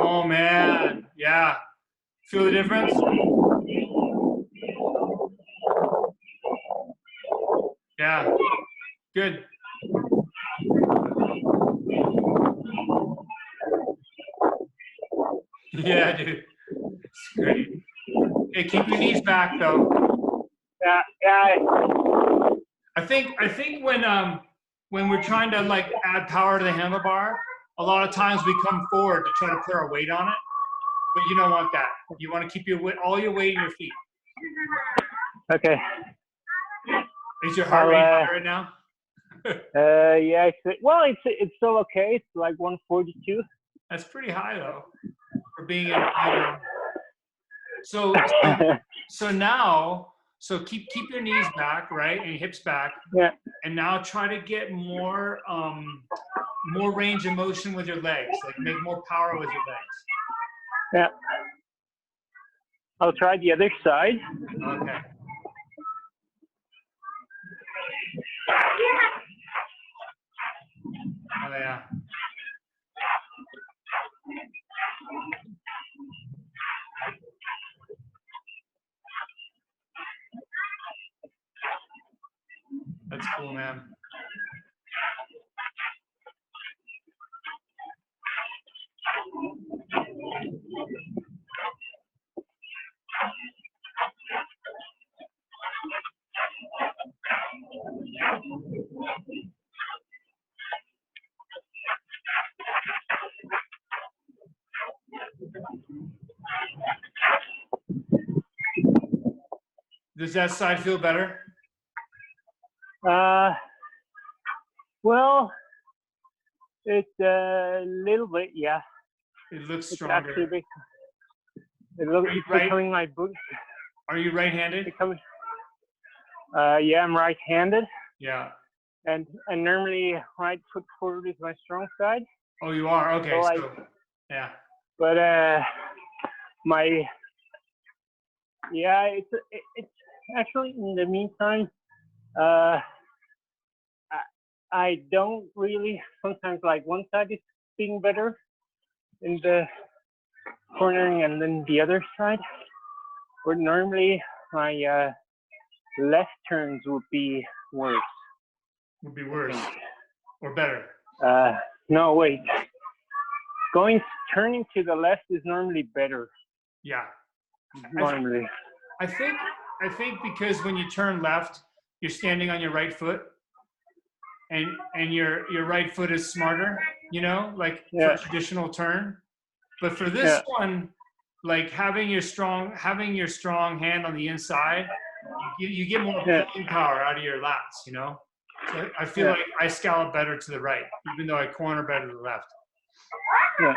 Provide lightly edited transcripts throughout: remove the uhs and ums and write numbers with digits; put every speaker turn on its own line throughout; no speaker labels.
Oh man, yeah. Feel the difference? Yeah, good. Yeah, dude, it's great. Hey, keep your knees back though.
Yeah, yeah.
I think when we're trying to like add power to the handlebar, a lot of times we come forward to try to put our weight on it, but you don't want that. You want to keep your weight, all your weight in your feet.
Okay.
Is your heart rate high right now?
Yeah. It's still okay. It's like 142.
That's pretty high though for being in a So now, keep your knees back, right, and your hips back.
Yeah.
And now try to get more more range of motion with your legs, like make more power with your legs.
Yeah. I'll try the other side.
Okay. Oh yeah. That's cool, man. Does that side feel better?
Well, it's a little bit, yeah.
It looks stronger.
It looks becoming my boots.
Are you right-handed?
Yeah, I'm right-handed.
Yeah.
And normally right foot forward is my strong side.
Oh, you are? Okay, so yeah.
But it's actually in the meantime, I don't really, sometimes like one side is being better in the cornering and then the other side. But normally my left turns would be worse.
Would be worse or better?
No, wait. Turning to the left is normally better.
Yeah.
Normally.
I think because when you turn left, you're standing on your right foot, and your right foot is smarter, you know, like for a traditional turn. But for this one, like having your strong hand on the inside, you get more pulling power out of your lats, you know. So I feel like I scallop better to the right, even though I corner better to the left.
Yeah.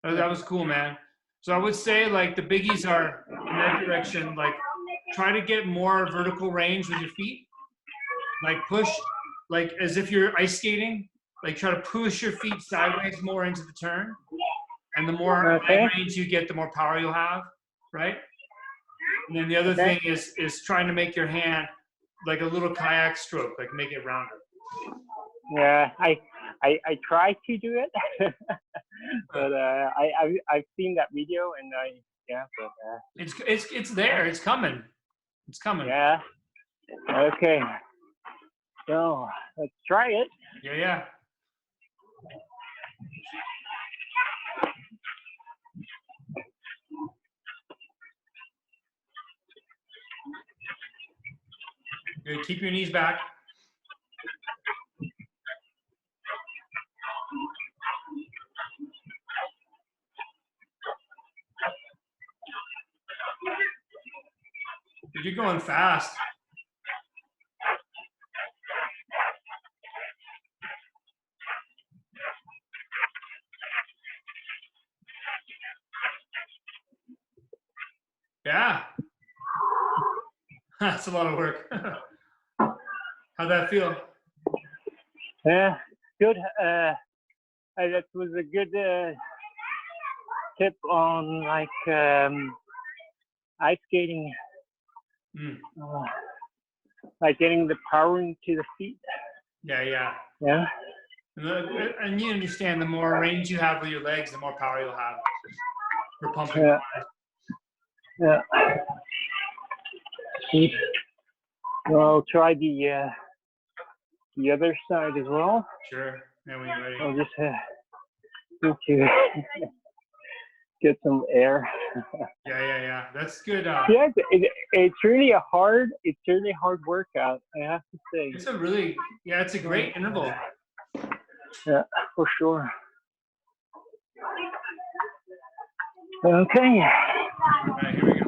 That was cool, man. So I would say like the biggies are in that direction, like try to get more vertical range with your feet. Like push, like as if you're ice skating, like try to push your feet sideways more into the turn. And the more range you get, the more power you'll have, right? And then the other thing is trying to make your hand like a little kayak stroke, like make it rounder.
Yeah, I try to do it, but I've seen that video and
it's there, it's coming.
Yeah. Okay. So let's try it.
Yeah. Good. Keep your knees back. Dude, you're going fast. Yeah. That's a lot of work. How'd that feel?
Yeah, good. That was a good tip on like ice skating, like getting the power into the feet.
Yeah.
Yeah.
And you understand, the more range you have with your legs, the more power you'll have for pumping.
Yeah. Yeah. Well, I'll try the other side as well.
Sure. Yeah, when you're ready.
I'll just need to get some air.
Yeah. That's good.
Yeah, it's really a hard workout, I have to say.
It's a great interval.
Yeah, for sure. Okay.
All right, here we go.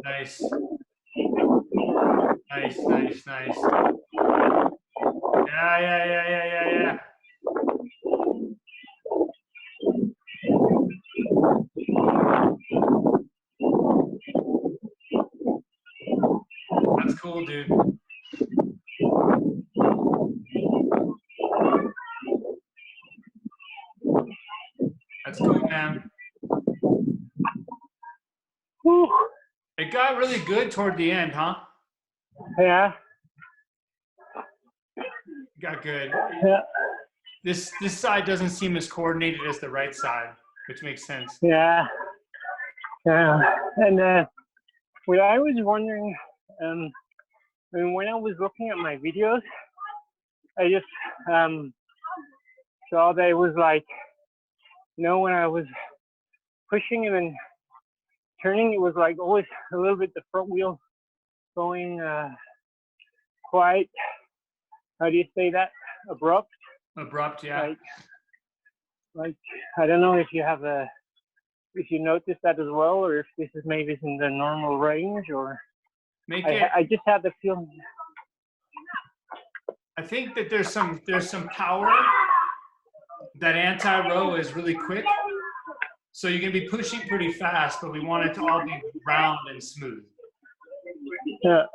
Nice. Yeah. That's cool, dude. That's cool, man.
Whew.
It got really good toward the end, huh?
Yeah.
It got good.
Yeah.
This side doesn't seem as coordinated as the right side, which makes sense.
Yeah. Yeah. And what I was wondering, when I was looking at my videos, I just saw that it was like, when I was pushing and then turning, it was like always a little bit the front wheel going quite, how do you say that? Abrupt.
Abrupt, yeah.
Like I don't know if you noticed that as well, or if this is maybe in the normal range, or I just had the feeling.
I think that there's some power. That anti-row is really quick, so you're gonna be pushing pretty fast, but we want it to all be round and smooth.
Yeah.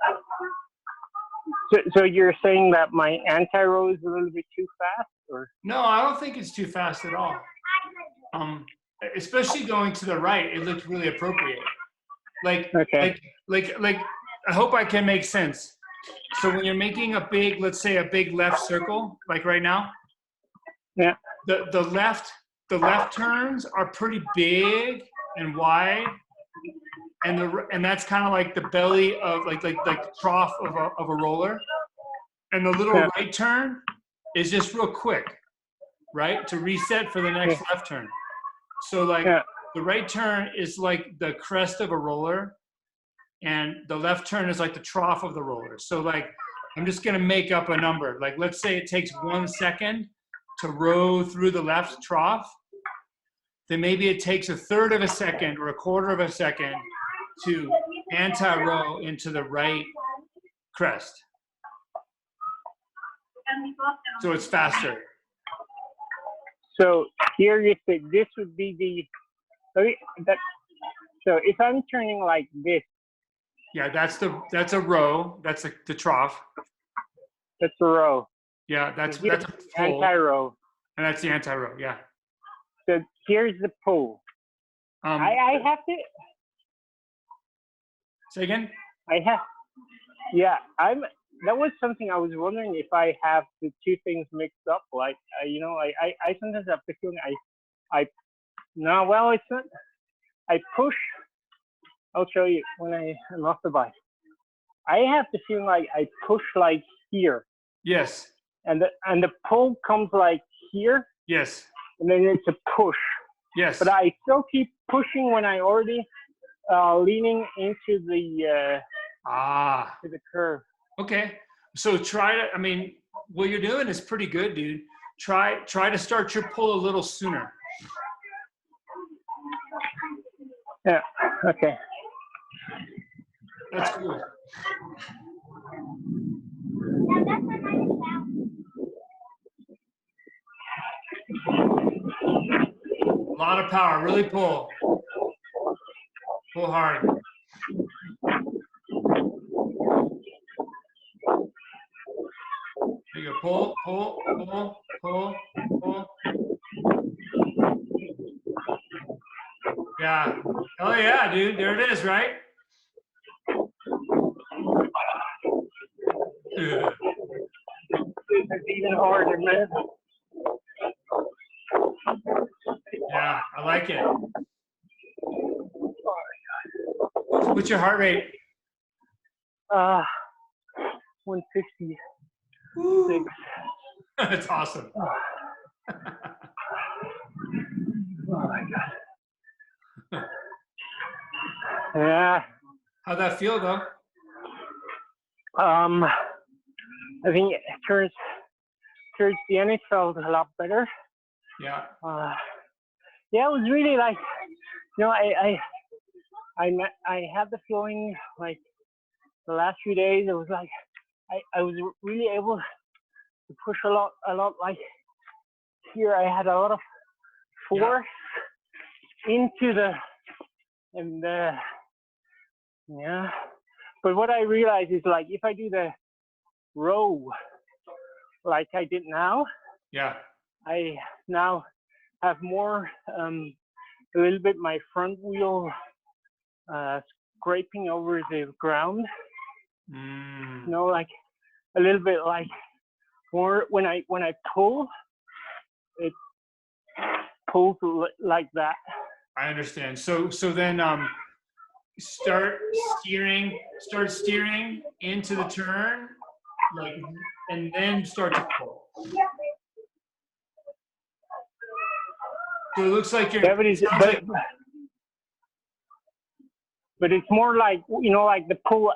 So you're saying that my anti-row is a little bit too fast, or? No,
I don't think it's too fast at all. Especially going to the right, it looked really appropriate. Like I hope I can make sense. So when you're making let's say a big left circle, like right now.
Yeah.
The left turns are pretty big and wide, and that's kind of like the belly of like the trough of a roller, and the little right turn is just real quick, right, to reset for the next left turn. So the right turn is like the crest of a roller, and the left turn is like the trough of the roller. So I'm just gonna make up a number. Like let's say it takes 1 second to row through the left trough, then maybe it takes 1/3 of a second or 1/4 of a second to anti-row into the right crest. So it's faster.
So here you say this would be so if I'm turning like this.
Yeah, that's a row. That's the trough.
That's a row.
Yeah, that's a pull.
Anti-row.
And that's the anti-row, yeah.
So here's the pull. I have to.
Say again?
That was something I was wondering if I have the two things mixed up. Like, I sometimes have the feeling it's not. I push. I'll show you when I'm off the bike. I have the feeling like I push like here.
Yes.
And the pull comes like here.
Yes.
And then it's a push.
Yes.
But I still keep pushing when I already leaning into the to the curve.
Okay. So what you're doing is pretty good, dude. Try to start your pull a little sooner.
Yeah. Okay.
That's cool. A lot of power. Really pull. Pull hard. There you go. Pull, pull, pull, pull, pull. Yeah. Oh yeah, dude. There it is, right? Yeah.
It's even harder, man.
Yeah, I like it. What's your heart rate?
156.
Woo. That's awesome.
Oh my God. Yeah.
How'd that feel though?
I think towards the end it felt a lot better.
Yeah.
Yeah, it was really like, you know, I had the feeling like the last few days it was like I was really able to push a lot. Like here I had a lot of force into yeah. But what I realized is like if I do the row like I did now,
Yeah.
I now have more a little bit my front wheel scraping over the ground. You know, like a little bit like more when I pull, it pulls like that.
I understand. So then start steering into the turn, like, and then start to pull. So it looks like you're.
Yeah, but it's more like, you know, like the pull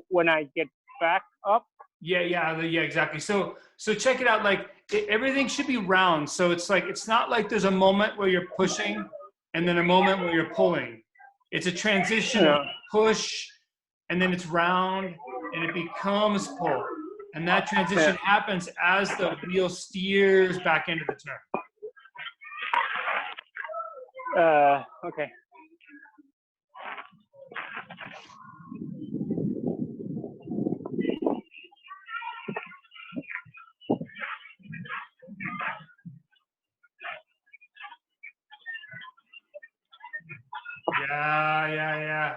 when I get back up.
Yeah, exactly. So check it out. Like everything should be round. So it's like it's not like there's a moment where you're pushing and then a moment where you're pulling. It's a transition of push, and then it's round, and it becomes pull. And that transition happens as the wheel steers back into the turn.
Okay.
Yeah.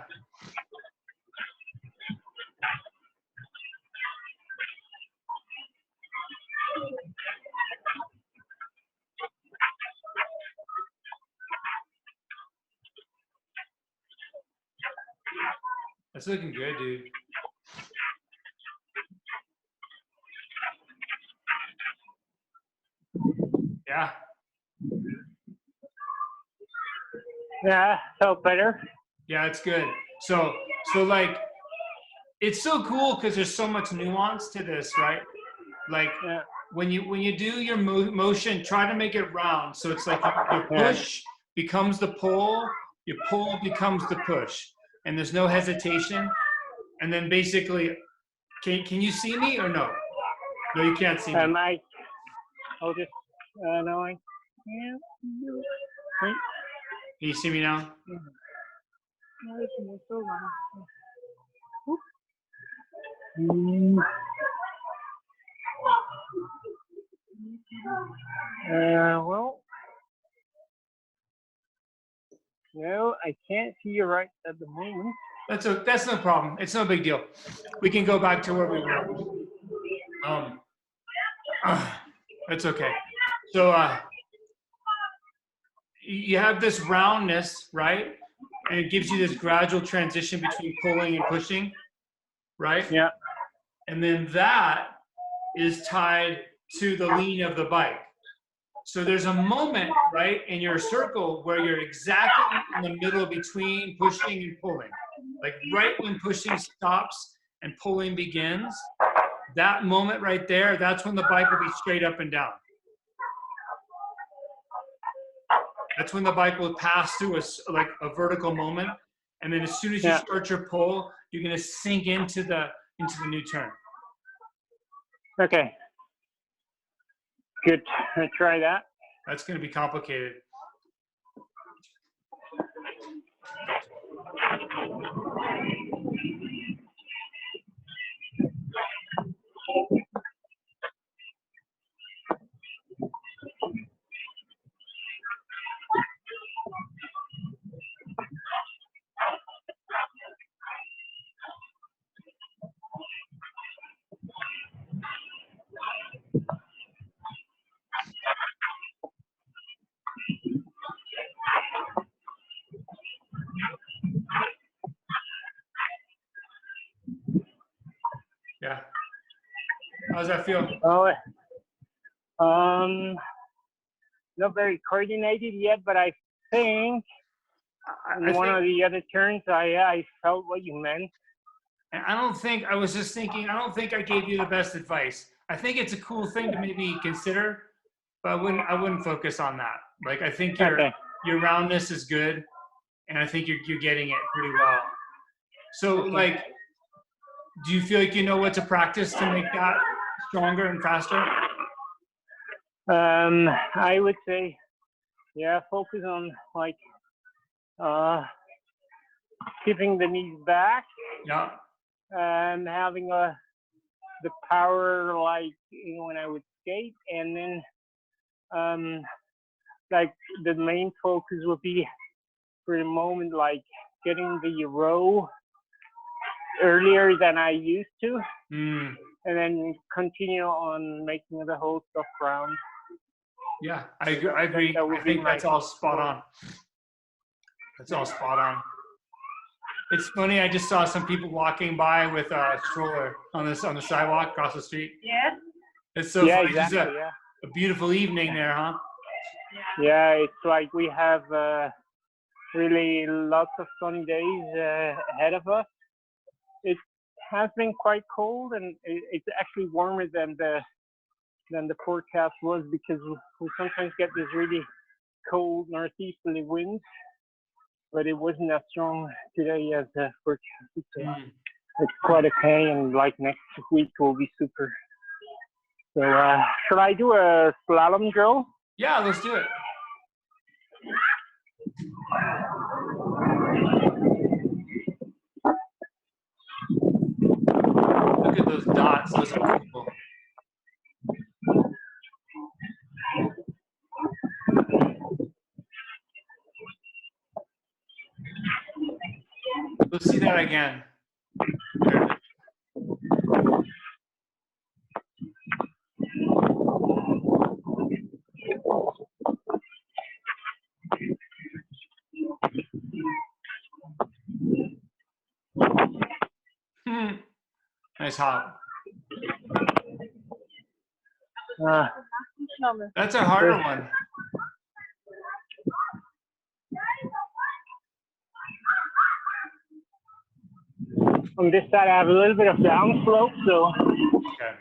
That's looking good, dude. Yeah.
Yeah, felt better.
Yeah, it's good. So like, it's so cool because there's so much nuance to this, right? Like when you do your motion, try to make it round. So it's like your push becomes the pull, your pull becomes the push, and there's no hesitation. And then basically, can you see me or no? No, you can't see me.
I'll just no, I can't.
Can you see me now?
Well, no, I can't see you right at the moment.
That's no problem. It's no big deal. We can go back to where we were. That's okay. So you have this roundness, right? And it gives you this gradual transition between pulling and pushing, right?
Yeah.
And then that is tied to the lean of the bike. So there's a moment, right, in your circle where you're exactly in the middle between pushing and pulling. Like right when pushing stops and pulling begins, that moment right there, that's when the bike will be straight up and down. That's when the bike will pass through a vertical moment. And then as soon as you start your pull, you're going to sink into the new turn.
Okay. Good. I'll try that.
That's going to be complicated. Yeah. How does that feel?
Oh, not very coordinated yet, but I think in one of the other turns, I felt what you meant.
And I don't think, I was just thinking, I don't think I gave you the best advice. I think it's a cool thing to maybe consider, but I wouldn't focus on that. Like, I think your roundness is good, and I think you're getting it pretty well. So, like, do you feel like you know what to practice to make that stronger and faster?
I would say, yeah, focus on like keeping the knees back.
Yeah.
And having the power like when I would skate, and then like the main focus would be for the moment like getting the row earlier than I used to, and then continue on making the whole stuff round.
Yeah, I agree. I think that's all spot on. That's all spot on. It's funny. I just saw some people walking by with a stroller on the sidewalk across the street.
Yeah.
It's so funny.
Exactly,
It's a beautiful evening there, huh?
Yeah, it's like we have really lots of sunny days ahead of us. It has been quite cold, and it's actually warmer than the forecast was, because we sometimes get this really cold northeasterly wind, but it wasn't as strong today as the forecast. So it's quite okay, and like next week will be super. So should I do a slalom drill?
Yeah, let's do it. Look at those dots. Those are cool. Let's see that again. Nice hop. That's a harder one.
On this side, I have a little bit of downslope, so.
Okay.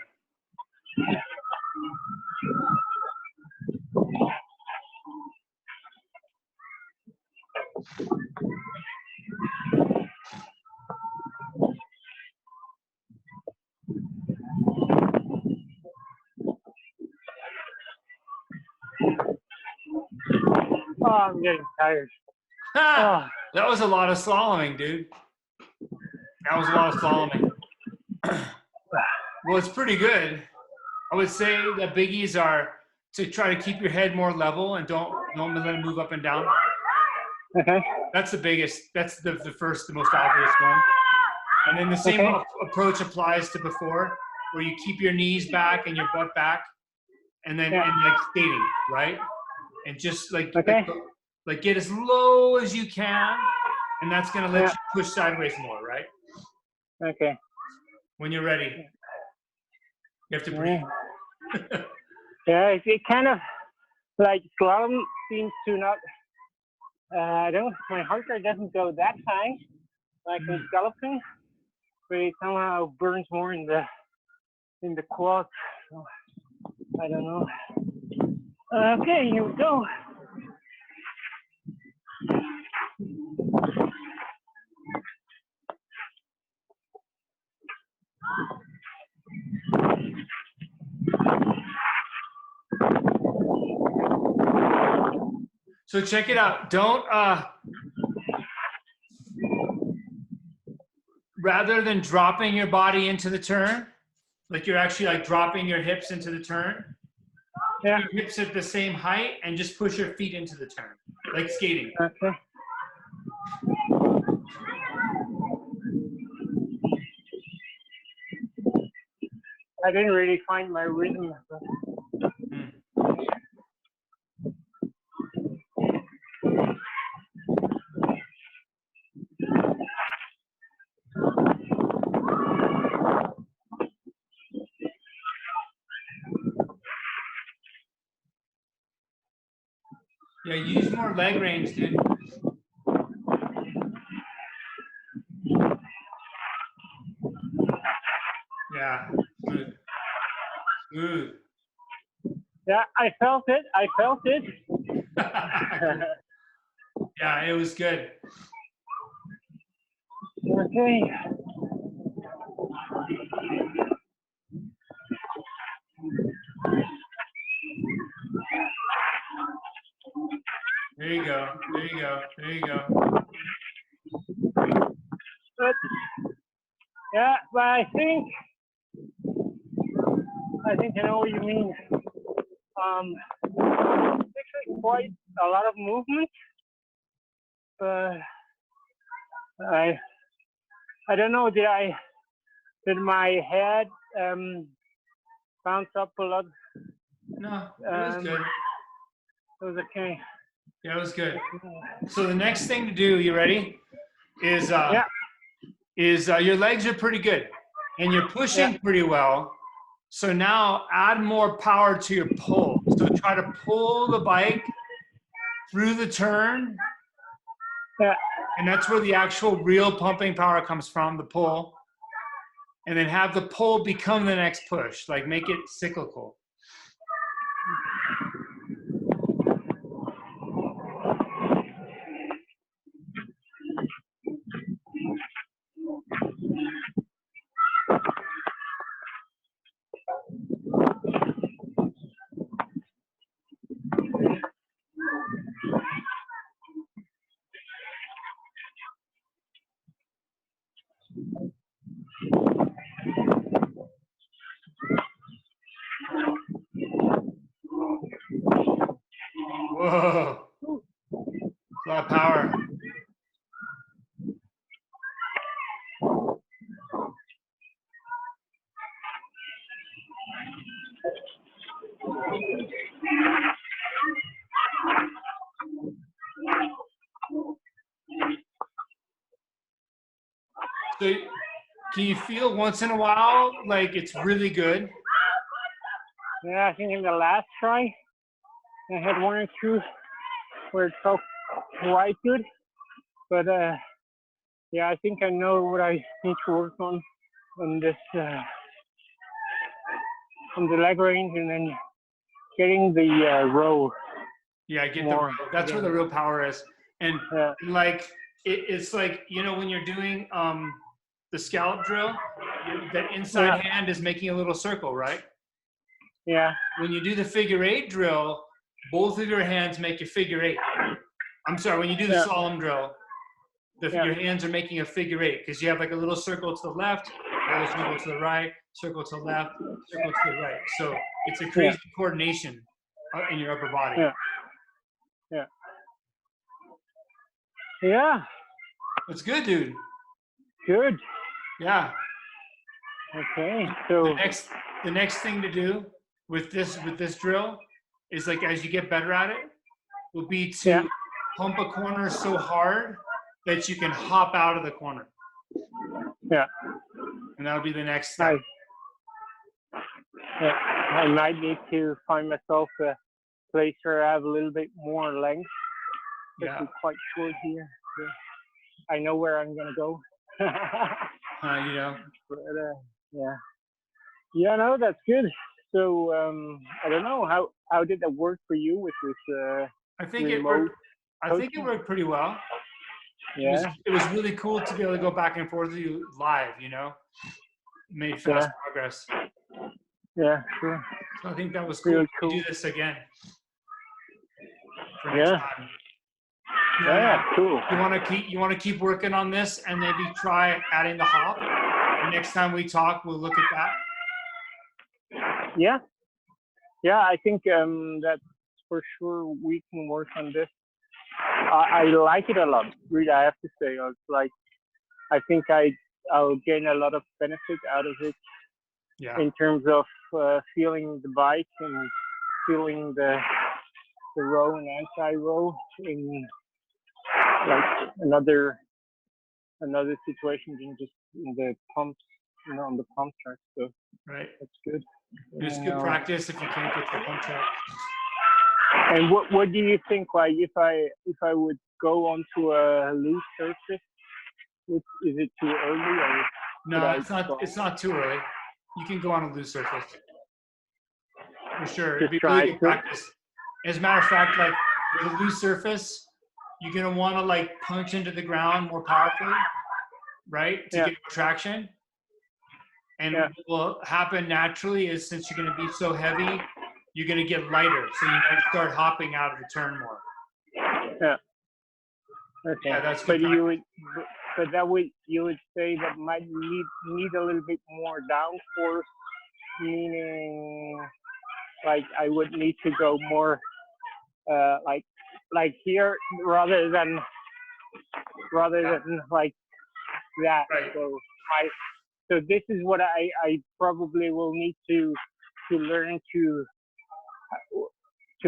Oh, I'm getting tired.
That was a lot of slaloming, dude. That was a lot of slaloming. Well, it's pretty good. I would say the biggies are to try to keep your head more level and don't let it move up and down.
Okay.
That's the biggest. That's the first, the most obvious one. And then the same approach applies to before, where you keep your knees back and your butt back, and then and like skating, right? And just like get as low as you can, and that's gonna let you push sideways more, right?
Okay.
When you're ready, you have to breathe.
Yeah, it kind of like slalom seems to not. My heart rate doesn't go that high, like in scalloping, but it somehow burns more in the quads. So, I don't know. Okay, here we go.
So check it out. Don't, rather than dropping your body into the turn, like you're actually like dropping your hips into the turn,
Yeah.
your hips at the same height and just push your feet into the turn, like skating.
Okay. I didn't really find my rhythm.
Yeah, use more leg range, dude. Yeah, smooth. Smooth.
Yeah, I felt it. I felt it.
Yeah, it was good.
Okay.
There you go. There you go. There you go.
But yeah, but I think I know what you mean. Actually, quite a lot of movement. I don't know. Did my head bounce up a lot?
No, it was good.
It was okay.
Yeah, it was good. So the next thing to do, you ready? Is your legs are pretty good, and you're pushing pretty well. So now add more power to your pull. So try to pull the bike through the turn.
Yeah.
And that's where the actual real pumping power comes from, the pull. And then have the pull become the next push, like make it cyclical. Whoa, a lot of power. So can you feel once in a while like it's really good?
Yeah, I think in the last try, I had one or two where it felt quite good. But yeah, I think I know what I need to work on this, on the leg range, and then getting the row.
Yeah, get
More,
that's where the real power is. And
Yeah.
like it's like, you know, when you're doing the scallop drill, that inside hand is making a little circle, right?
Yeah.
When you do the figure eight drill, both of your hands make a figure eight. I'm sorry, when you do the slalom drill, your hands are making a figure eight because you have like a little circle to the left, a little circle to the right, circle to the left, circle to the right. So it's a crazy coordination in your upper body.
Yeah. Yeah. Yeah.
That's good, dude.
Good.
Yeah.
Okay. So
the next thing to do with this drill is, like, as you get better at it, will be to pump a corner so hard that you can hop out of the corner.
Yeah.
And that'll be the next step.
I might need to find myself a place where I have a little bit more length.
Yeah.
Quite short here. So I know where I'm gonna go.
You know.
But, yeah. Yeah, no, that's good. So I don't know, how did that work for you with this?
I think it worked. I think it worked pretty well.
Yeah.
It was really cool to be able to go back and forth with you live. You know, made fast progress.
Yeah, sure.
So I think that was cool.
Really cool.
To do this again. for next
Yeah.
time.
Yeah, cool.
You want to keep working on this and maybe try adding the hop. And next time we talk, we'll look at that.
Yeah. Yeah, I think that's for sure we can work on this. I like it a lot, really. I have to say, it's like I think I'll gain a lot of benefit out of it
Yeah.
in terms of feeling the bike and feeling the row and anti-row in like another situation than just in the pumps, on the pump track. So
Right.
that's good.
It's good practice if you can't get to the pump track.
And what do you think? Like if I would go onto a loose surface, is it too early or?
No, it's not too early. You can go on a loose surface. For sure. It'd be really good practice. As a matter of fact, like with a loose surface, you're gonna want to like punch into the ground more powerfully, right? To get traction. And what will happen naturally is since you're gonna be so heavy, you're gonna get lighter. So you might start hopping out of the turn more.
Yeah. Okay.
Yeah, that's good.
You would say that might need a little bit more downforce, meaning like I would need to go more like here rather than like that.
Right.
So this is what I probably will need to learn to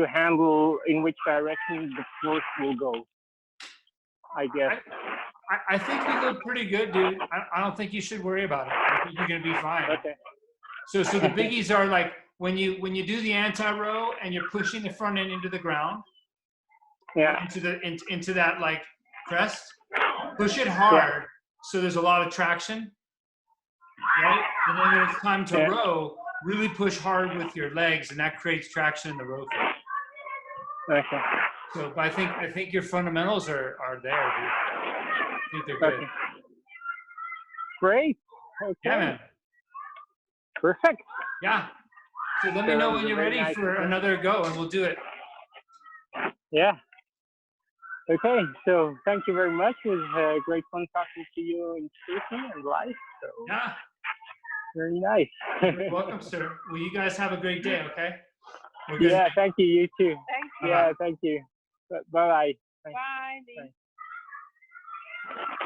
handle in which direction the force will go, I guess.
I think you look pretty good, dude. I don't think you should worry about it. I think you're gonna be fine.
Okay.
So the biggies are like when you do the anti-row and you're pushing the front end into the ground, into that like crest, push it hard so there's a lot of traction, right? And then when it's time to row, really push hard with your legs, and that creates traction in the row field.
Okay.
So, but I think your fundamentals are there, dude. I think they're good.
Okay. Great. Okay.
Yeah, man.
Perfect.
Yeah. So let me know when you're ready for another go, and we'll do it.
Yeah. Okay. So thank you very much. It was great fun talking to you in person and live. So
yeah.
Very nice.
You're welcome, sir. Well, you guys have a great day. Okay.
Yeah. Thank you. You too.
Thank you.
Yeah. Thank you. Bye-bye.
Bye.
Bye.